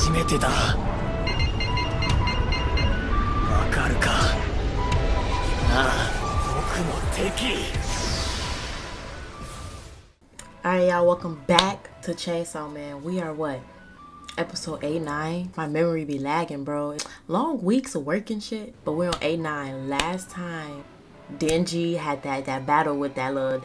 初めてだ。わかるかなあ、僕の敵。Alright, y'all, welcome back to Chainsawman. We are what? Episode 8-9. My memory be lagging, bro. Long weeks of work and shit, but we're on 8-9. Last time, Denji had that battle with that little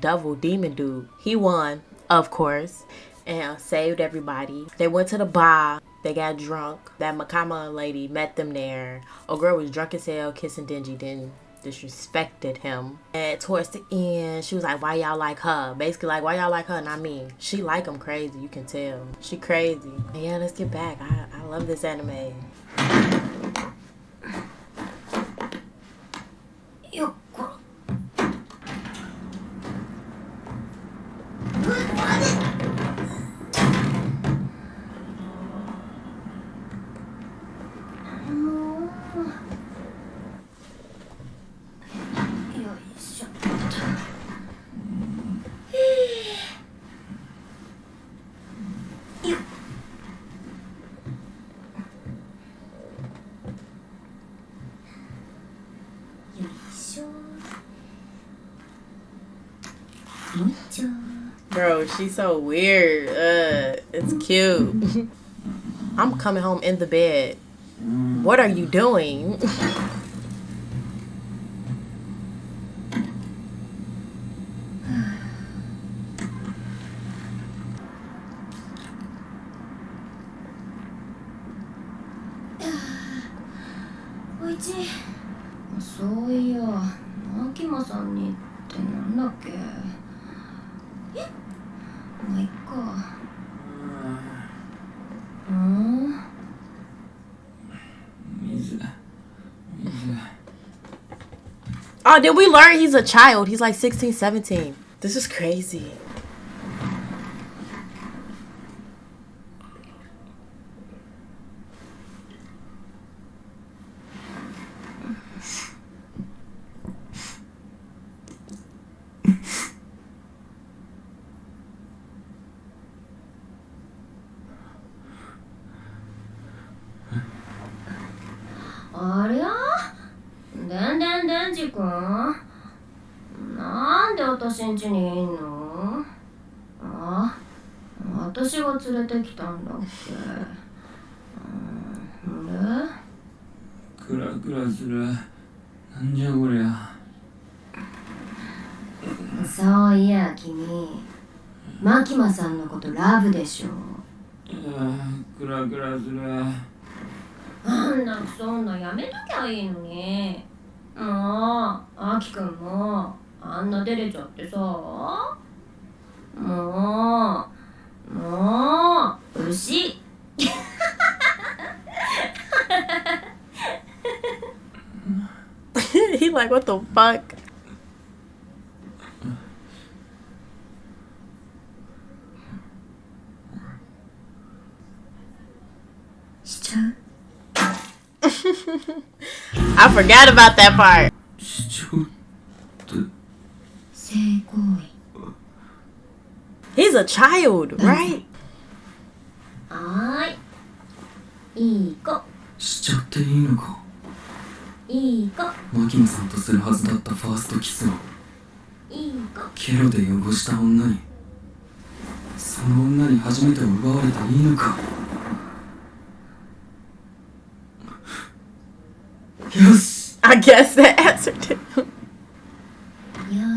devil demon dude. He won, of course, and saved everybody. They went to the bar. They got drunk. That Makama lady met them there. A girl was drunk as hell, kissing Denji. Then disrespected him. And towards the end, she was like, why y'all like her? Basically like, why y'all like her, not me? She like him crazy, you can tell. She crazy. And yeah, let's get back. I love this anime. Bro, she's so weird. It's cute. I'm coming home in the bed. What are you doing? Oh, did we learn he's a child? He's like 16, 17. This is crazy.そういや君、マキマさんのことラブでしょ。クラクラする。あんなクソ女やめときゃいいのに。もう、アキくんもあんな照れちゃってさ。もう牛。He like, what the fuck? I forgot about that part. He's a child, right? いい子。しちゃっていいのか。いい子。マキマさんとするはずだったファーストキスをいい子。ケロで汚した女に、その女に初めて奪われていいのか。よし。 I guess that answered it. よ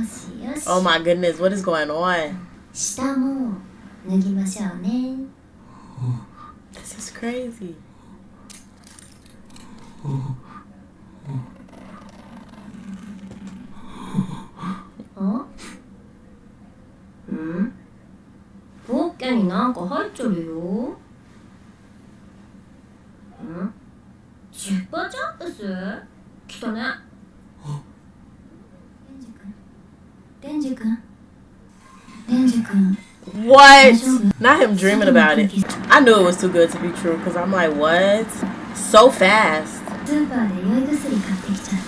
しよし。 Oh my goodness, what is going on? 下も脱ぎましょうね。This is crazy.ポッケになんか入っちゃうよ。チュッパチャップス来たね。デンジ君。What? Not him dreaming about it. I knew it was too good to be true because I'm like, what? So fast. スーパーで酔い薬買ってきちゃっ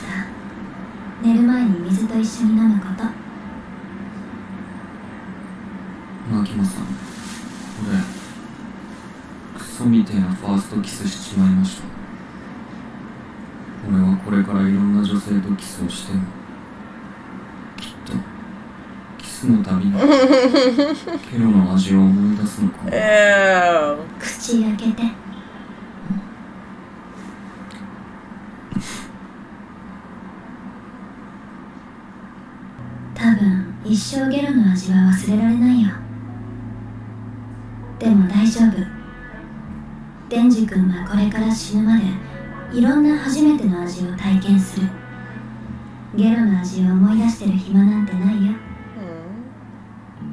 た。寝る前に水と一緒に飲むこと。マキマさん、俺クソみてえなファーストキスしちまいました。俺はこれからいろんな女性とキスをしてもきっとキスのたびにケロの味を思い出すのかな。口開けて。多分一生ゲロの味は忘れられないよ。でも大丈夫。デンジ君はこれから死ぬまでいろんな初めての味を体験する。ゲロの味を思い出してる暇なんてないよ。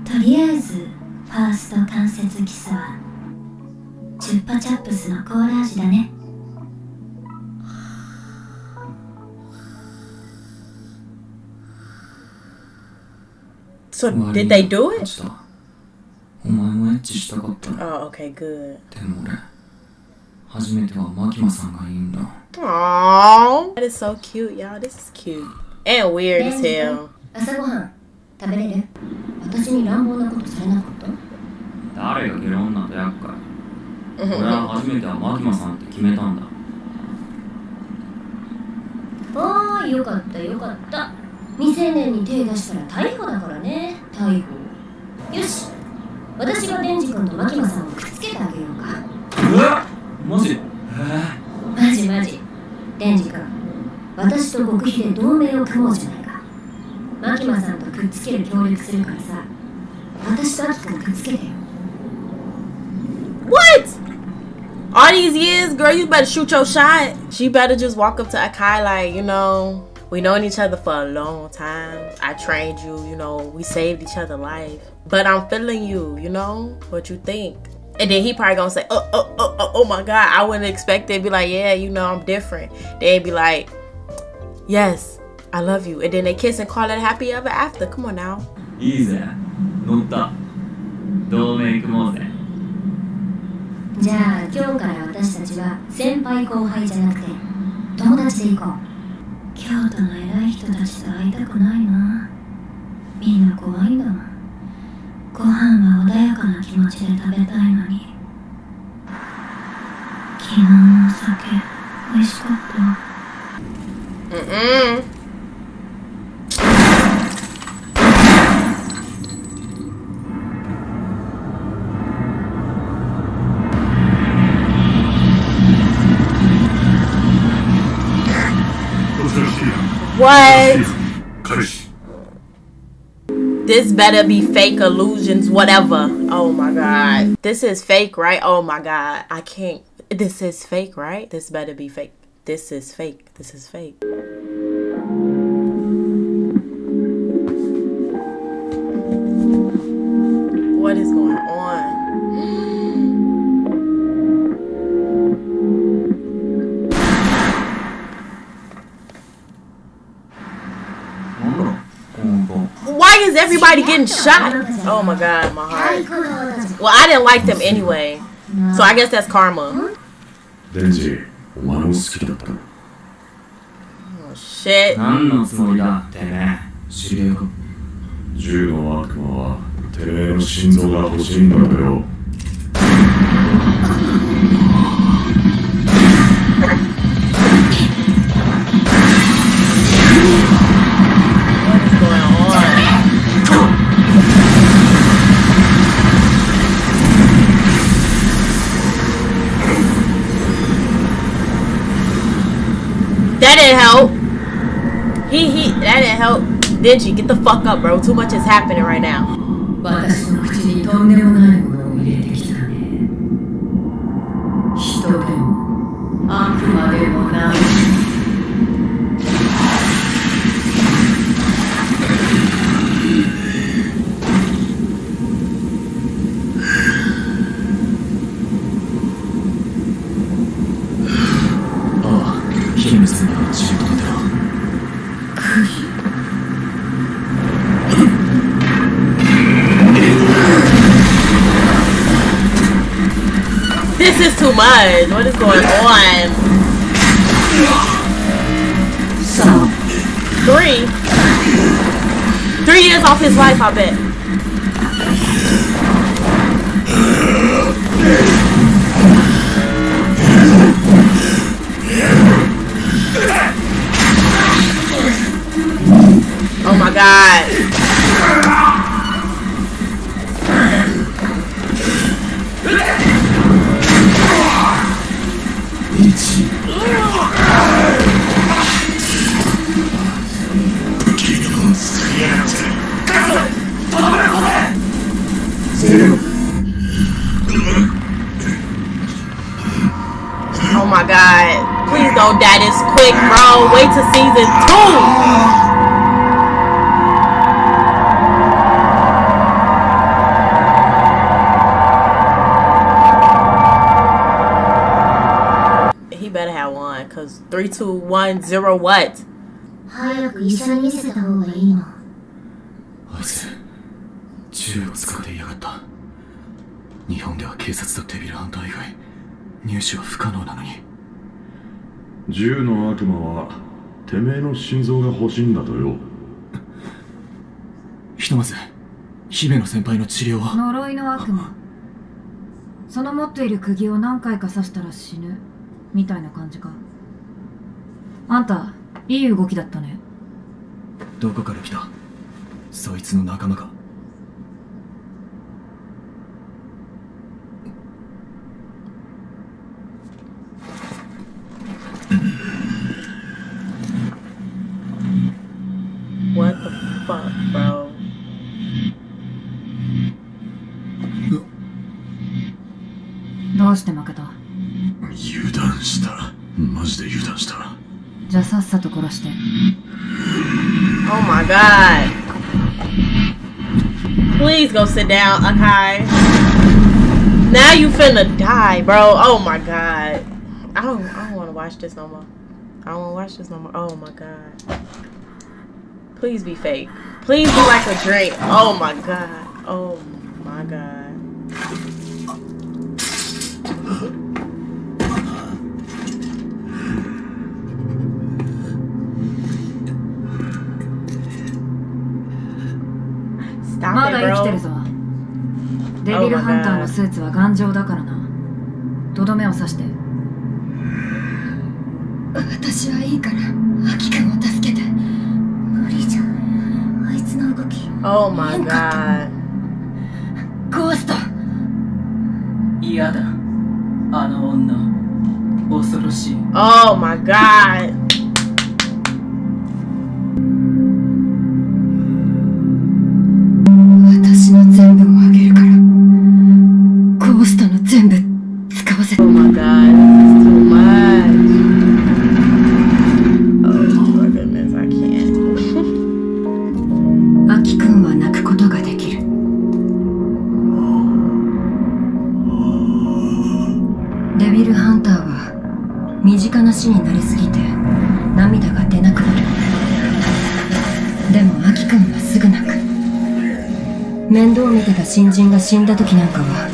とりあえずファースト関節キスはチュッパチャップスのコーラ味だね。So did they do it? お前もエッチしたかったの。Oh, okay, good. でも俺初めてはマキマさんがいいんだ。Aww, that is so cute, y'all. This is cute and weird as hell. 朝ごはん食べれる？私に乱暴なことされなかった？誰がゲロ女と厄介。俺は初めてはマキマさんって決めたんだ。ああ、よかったよかった。未成年に手出したら逮捕だからね。逮捕。よし、私がデンジ君とマキマさんをくっつけてあげようか。マジ？マジマジ。デンジ君、私と極秘で同盟を組もうじゃないか。マキマさんとくっつける協力するからさ、私とアキ君くっつけてよ。What? All these years, girl, you better shoot your shot. She better just walk up to Akai like, you know, we known each other for a long time. I trained you, you know, we saved each other life. But I'm feeling you, you know, what you think. And then he probably gonna say, oh my God, I wouldn't expect it. Be like, yeah, you know, I'm different. They'd be like, yes, I love you. And then they kiss and call it happy ever after. Come on now. いいぜ、乗った。同盟組もうぜ。じゃあ今日から私たちは先輩後輩じゃなくて友達で行こう。京都の偉い人たちと会いたくないな。みんな怖いんだもん。ご飯は穏やかな気持ちで食べたいのに。昨日のお酒美味しかった。What? This better be fake illusions, whatever. Oh my God. This is fake, right? Oh my God. I can't. This is fake, right? This better be fake. This is fake. This is fake. What is going on? Why is everybody getting shot? Oh my God, my heart. Well, I didn't like them anyway, so I guess that's karma. Denji, お前も好きだったの？ Oh shit. 何のつもりだ、てめえ。知り合いか？銃の悪魔はてめえの心臓が欲しいんだよ。That didn't help. That didn't help. Denji, get the fuck up, bro. Too much is happening right now. 私の口にとんでもないものを入れてきたね。人でも悪魔でもない。姫様の仕事だ。This is too much. What is going on? 3 years off his life, I bet. Oh my god. Please don't die this quick, bro. Wait till season 2. He better have one, cause 3, 2, 1, 0 what? 早く医者に見せた方がいいの。あいつ銃を使っていやがった。日本では警察とデビルハンター以外入手は不可能なのに。銃の悪魔はてめえの心臓が欲しいんだとよ。ひとまず姫野先輩の治療は。呪いの悪魔、その持っている釘を何回か刺したら死ぬみたいな感じか。あんたいい動きだったね。どこから来た？そいつの仲間か？What the fuck, bro? どうして負けた？油断した。マジで油断した。じゃあさっさと殺して。 Oh my god. Please go sit down, okay? Now you finna die, bro. Oh my god. I don't want to watch this no more. I don't want to watch this no more. Oh my god. Please be fake. Please be like a drink. Oh my god. Oh my god. Stop ま it, だ生きてる bro. ぞ。デビルハンターのスーツは頑丈だからな。とどめを刺して。私はいいからアキ君を助けて。無理じゃん、あいつの動き。 Oh my god. ゴースト。嫌だ、あの女恐ろしい。 Oh my god. 私の全部をあげるから、ゴーストの全部使わせて。 Oh my god. This is too much. Oh my goodness, I can't. アキ君は泣くことができる。デビルハンターは身近な死に慣れすぎて涙が出なくなる。でもアキ君はすぐ泣く。面倒見てた新人が死んだ時なんかは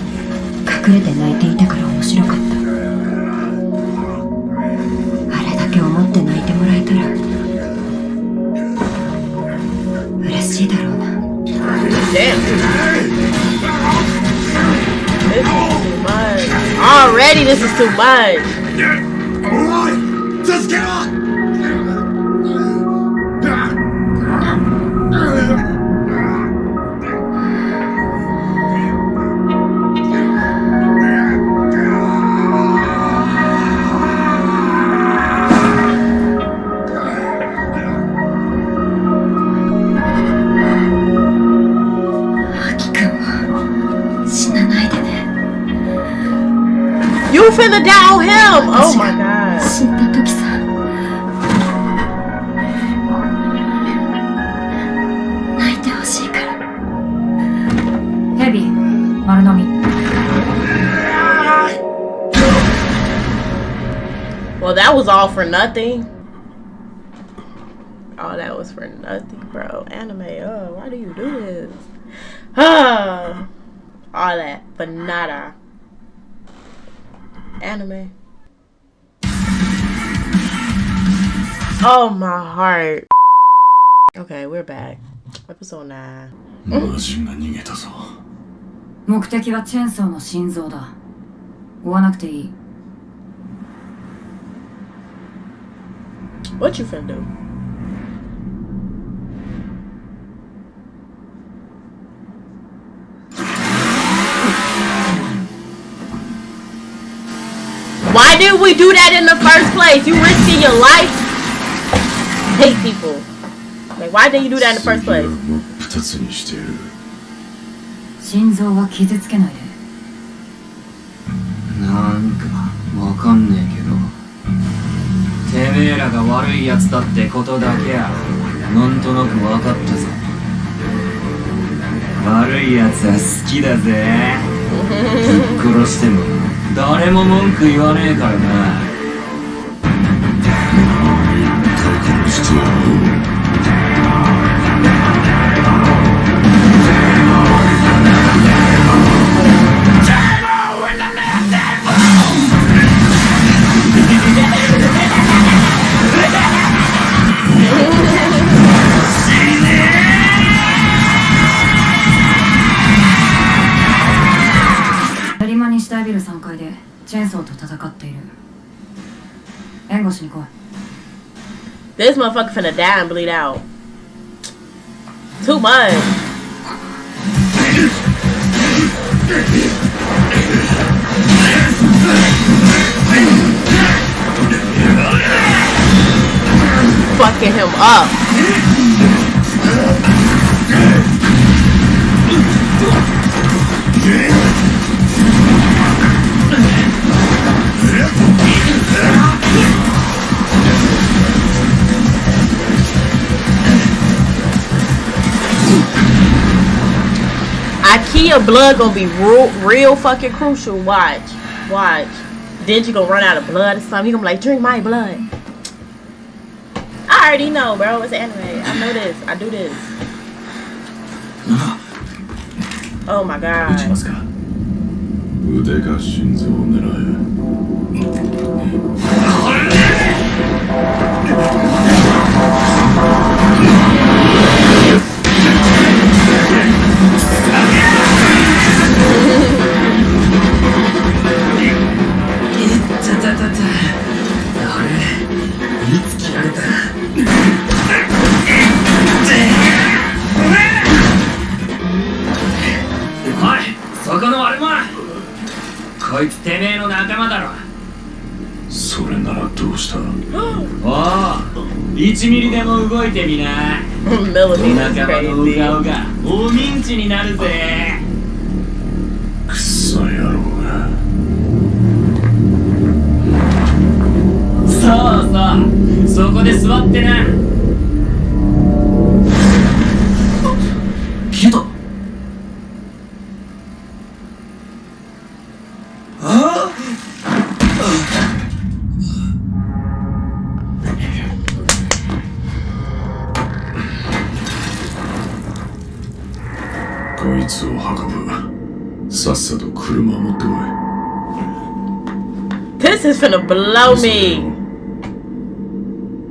隠れて泣いていたから面白かった。あれだけ思って泣いてもらえたら嬉しいだろうな。 Damn. This is too much. Already, this is too much. Just get on! アキ君は死なないでね。 You finna die on him. Oh my god. 死んだ時さ、泣いてほしいから。ヘビ、丸飲み。Well, that was all for nothing. Oh, that was for nothing, bro. Anime, why do you do this? All that for nada. Anime. Oh, my heart. Okay, we're back. Episode 9. マジが逃げたぞ。目的はチェーンソーの心臓だ。追わなくていい。 What you finna do? Why did we do that in the first place? You risking your life? I hate people. Like, why did you do that in the first place? 2つにしてやる。心臓は傷つけないで。なんかわかんねえけど、てめえらが悪いやつだってことだけはなんとなく分かったぞ。悪いやつは好きだぜ。ぶっ殺しても誰も文句言わねえからな。してやろう。練馬西大ビル3階でチェーンソーと戦っている。援護しに来い。This motherfucker finna die and bleed out. Too much. Fucking him up. IKEA blood gonna be real fucking crucial. Watch. Denji gonna run out of blood or something. He gonna be like, drink my blood. I already know, bro. It's anime. I know this. I do this. Oh my god. 撃ちますか。腕が心臓を狙え。こいつてめえの仲間だろ。それならどうした？おお、1ミリでも動いてみな。お仲間のうがうが大ミンチになるぜ。くっそ野郎が。そうそう、そこで座ってな。消えた。こいつを運ぶ。さっさと車を持ってこい。This is finna blow me.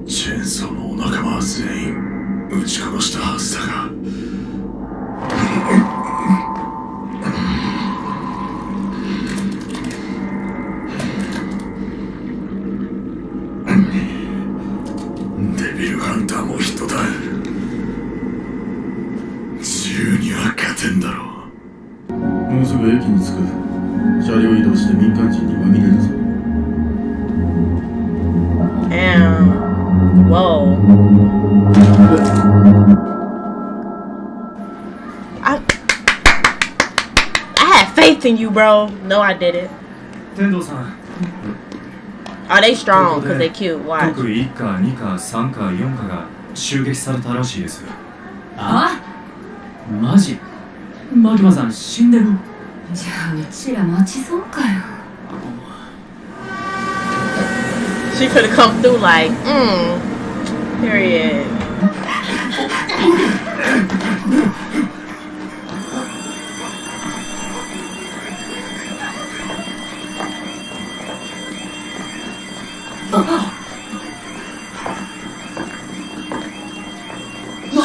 チェーンソーのお仲間は全員撃ち殺したはずだが。デビルハンターも人だ。銃には勝てんだろう。もうすぐ駅に着く。車両移動して民間人にまみれるぞ。Whoa. I had faith in you, bro. No, I didn't. 天童さん。Oh, they strong because they cute. Watch. 特1課、2課、3課、4課が襲撃されたらしいです。あ？マジ？マキマさん死んでる？じゃあうちら待ちそうかよ。She could have come through like, period.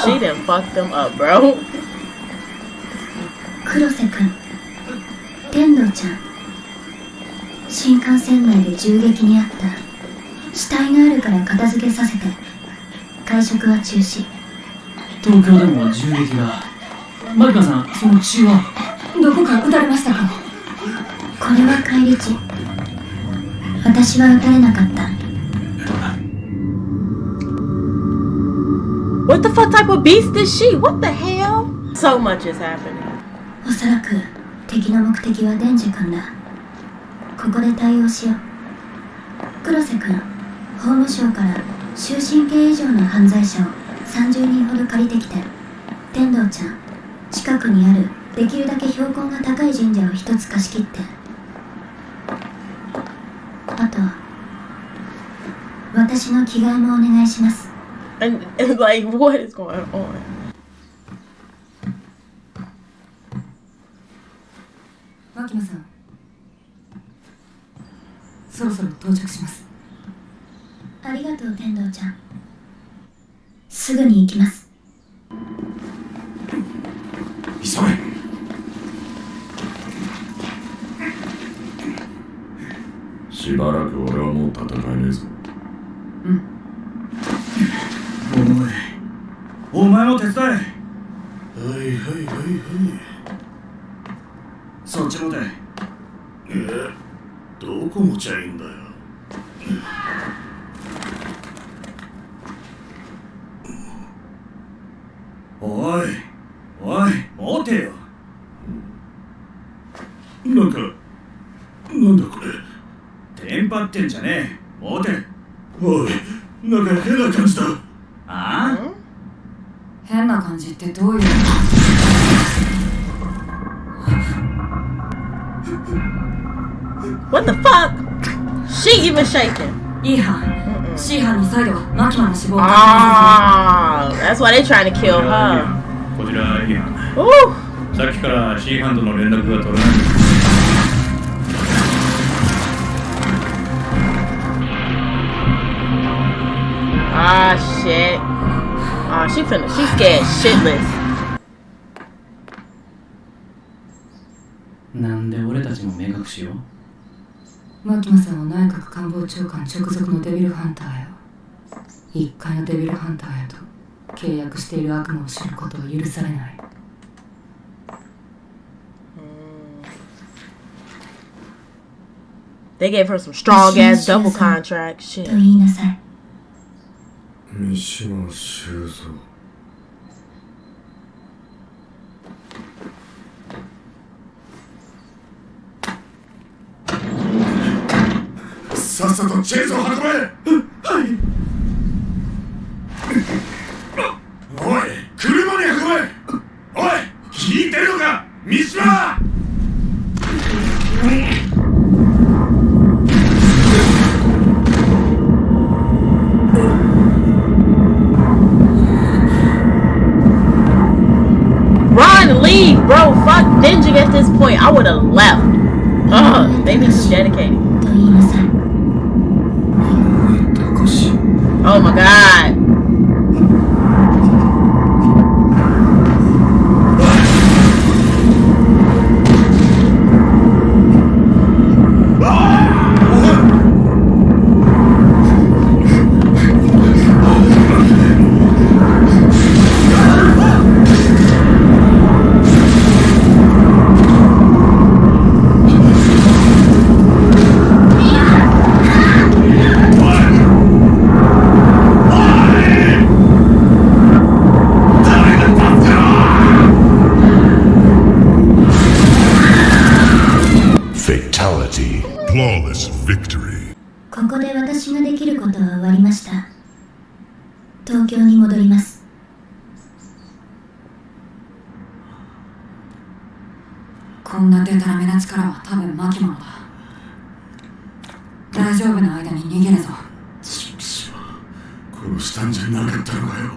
She done fucked them up, bro. 黒瀬くん、天童ちゃん、新幹線内で銃撃にあった。死体があるから片付けさせて。会食は中止。東京でも銃撃が。マリカさん、その血はどこか撃たれましたか？これは返り血。私は撃たれなかった。What the fuck type of beast is she? What the hell? So much is happening. おそらく敵の目的はデンジ君だ。ここで対応しよう。黒瀬君、法務省から終身刑以上の犯罪者を30人ほど借りてきて。天道ちゃん、近くにあるできるだけ標高が高い神社を一つ貸し切って。あと私の着替えもお願いします。And like, what is going on? 牧野さん、そろそろ到着します。ありがとう天道ちゃん。すぐに行きます。急げ。しばらく俺はもう戦えねえぞ。お前も手伝え。はいはいはいはい。そっちもで。どこ持ちゃいいんだよ。おいおい、持てよ。なんだこれ。テンパってんじゃねえ。持て。おい、なんか変な感じだ。ああ、変な感じってどういう？What the fuck? She even shaking. E 班、C 班に再度牧野の死亡を確認 Ah, that's why they trying to kill her. こちら E 班。 Ooh. さっきから C 班との連絡が取れない。Ah, shit. Ah, she's scared shitless. なんで俺たちも目隠しを？牧野さんは内閣官房長官直属のデビルハンターよ。一階のデビルハンターへと契約している悪魔を知ることは許されない。They gave her some strong ass double contract と shit. 言いなさい。三島修造。さっさとチェーンソー運べ。はい。おい、車に運べ。おい、聞いてるのか、三島。Run, leave, bro. Fuck Ninja at this point. I would have left. Ugh, they be too dedicated. と言いなさい。Oh my god. Flawless victory. ここで私ができることは終わりました。東京に戻ります。こんなデタラメな力は多分牧野だ。大丈夫な間に逃げるぞ。殺したんじゃなかったのかよ。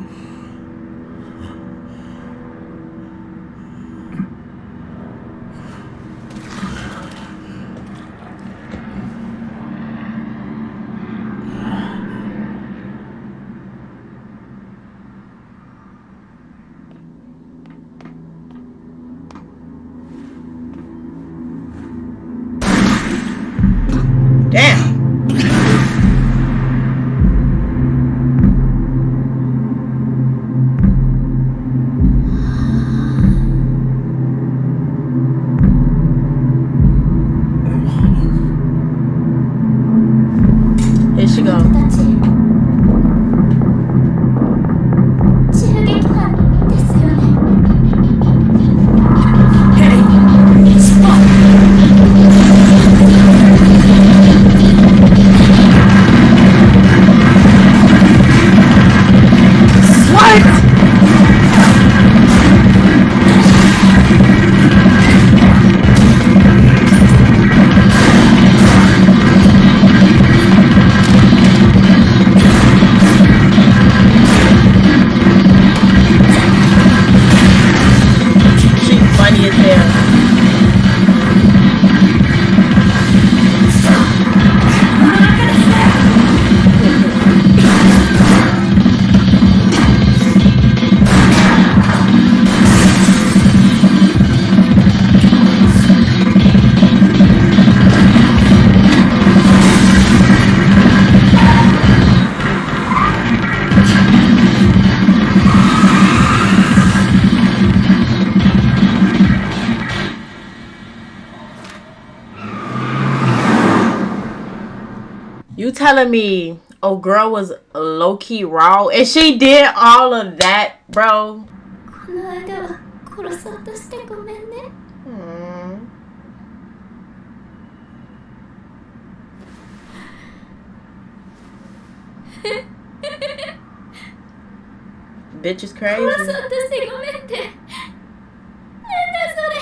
Damn. Here she go. 銃撃犯ですよね。ヘリ You telling me oh girl was low-key raw and she did all of that, bro? この間は殺そうとしてごめんね。Bitch is crazy. 殺そうとしてごめんって。なんだそれ。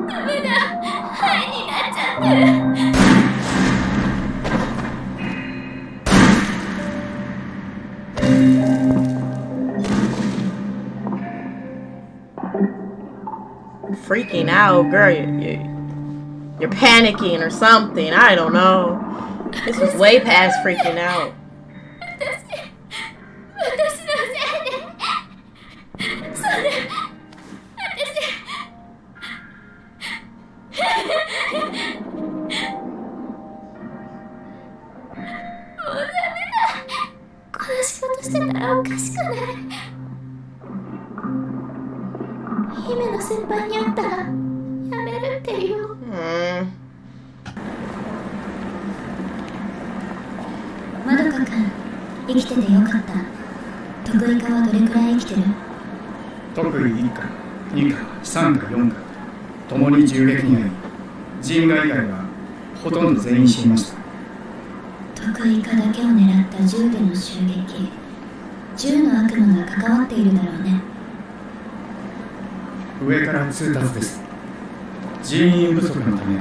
ダメだ。ハイになっちゃってる。Freaking out, girl. You're panicking or something. I don't know. This was way past freaking out. 私のせいで。それ、私。もうダメだ。この仕事してたらおかしくなる。姫の先輩に会ったらやめるって言う。まどかくん、生きててよかった。得意科はどれくらい生きてる？得意1科、2科、3科、4科ともに銃撃に遭い、人外以外はほとんど全員死にました。得意科だけを狙った銃での襲撃、銃の悪魔が関わっているだろうね。上から通達です。人員不足のため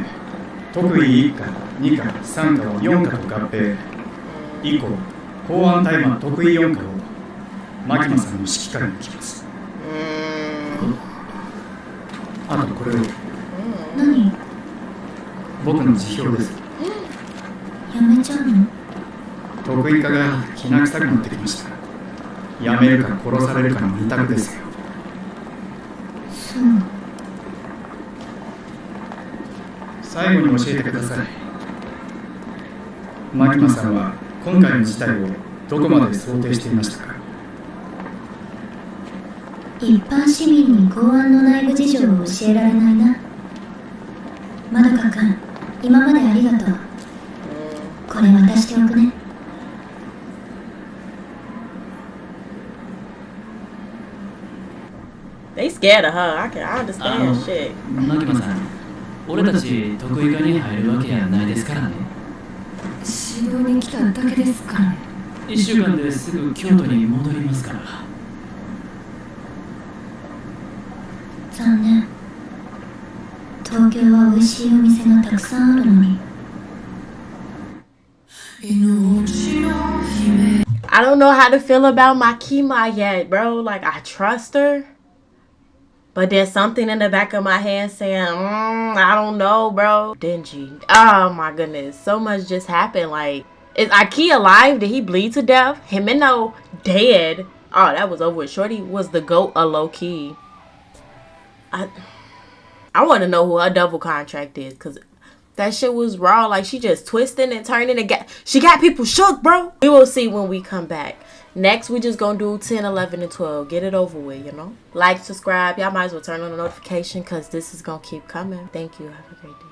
得意1科、2科、3科を4科と合併。以降公安対マン得意4科を牧間さんの指揮下に置きます。あとこれを。何？僕の辞表です。やめちゃうの？得意科がきな臭くなってきました。やめるか殺されるかの二択ですよ。そう。最後に教えてください。牧間さんは今回の事態をどこまで想定していましたか？一般市民に公安の内部事情を教えられないな。まどかくん、今までありがとう。これ渡しておくね。They scared of her. I understand shit. 牧間さん、俺たち得意科に入るわけやないですからね。指導に来ただけですからね。1週間ですぐ京都に戻りますから。残念。東京は美味しいお店がたくさんあるのに。I don't know how to feel about Makima yet, bro. Like, I trust her. But there's something in the back of my head saying, I don't know, bro. Denji. Oh, my goodness. So much just happened. Like, is Aki alive? Did he bleed to death? Himeno dead. Oh, that was over with. Shorty was the GOAT of low-key. I want to know who her double contract is. Because that shit was raw. Like, she just twisting and turning. She got people shook, bro. We will see when we come back. Next, we just gonna do 10, 11, and 12. Get it over with, you know? Like, subscribe. Y'all might as well turn on the notification because this is gonna keep coming. Thank you. Have a great day.